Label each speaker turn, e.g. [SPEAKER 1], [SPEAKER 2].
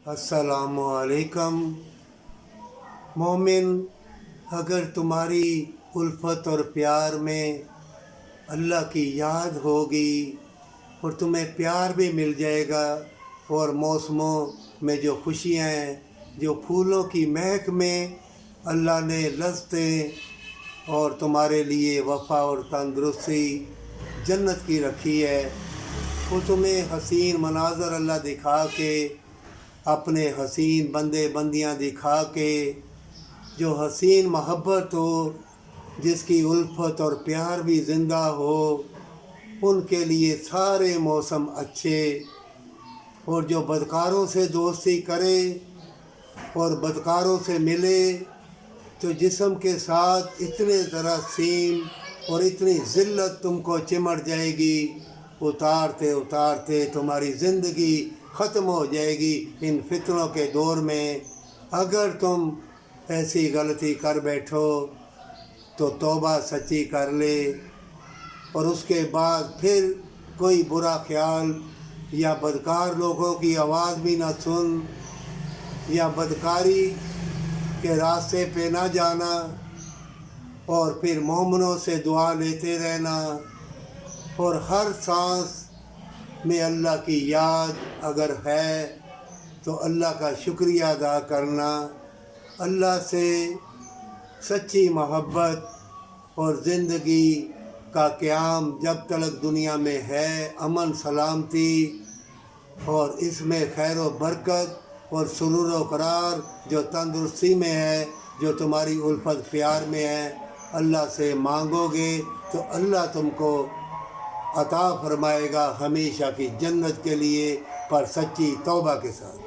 [SPEAKER 1] अस्सलामुअलैकुम। मोमिन, अगर तुम्हारी उल्फत और प्यार में अल्लाह की याद होगी और तुम्हें प्यार भी मिल जाएगा, और मौसमों में जो खुशियाँ हैं, जो फूलों की महक में अल्लाह ने लज़्ज़तें और तुम्हारे लिए वफ़ा और तंदुरुस्ती जन्नत की रखी है, वो तुम्हें हसीन मनाज़र अल्लाह दिखा के, अपने हसीन बंदे बंदियाँ दिखा के, जो हसीन मोहब्बत हो, जिसकी उल्फत और प्यार भी ज़िंदा हो, उनके लिए सारे मौसम अच्छे। और जो बदकारों से दोस्ती करे और बदकारों से मिले तो जिस्म के साथ इतने जरासीम और इतनी ज़िल्लत तुमको चिमट जाएगी, उतारते उतारते तुम्हारी ज़िंदगी ख़त्म हो जाएगी इन फितनों के दौर में। अगर तुम ऐसी गलती कर बैठो तो तौबा सच्ची कर ले, और उसके बाद फिर कोई बुरा ख्याल या बदकार लोगों की आवाज़ भी ना सुन, या बदकारी के रास्ते पे ना जाना, और फिर मोमिनों से दुआ लेते रहना, और हर सांस में अल्लाह की याद अगर है तो अल्लाह का शुक्रिया अदा करना, अल्लाह से सच्ची मोहब्बत और ज़िंदगी का क़याम जब तक दुनिया में है, अमन सलामती और इसमें खैर व बरकत और सुरूर व करार जो तंदुरुस्ती में है, जो तुम्हारी उल्फत प्यार में है, अल्लाह से मांगोगे तो अल्लाह तुमको अता फरमाएगा हमेशा की जन्नत के लिए, पर सच्ची तौबा के साथ।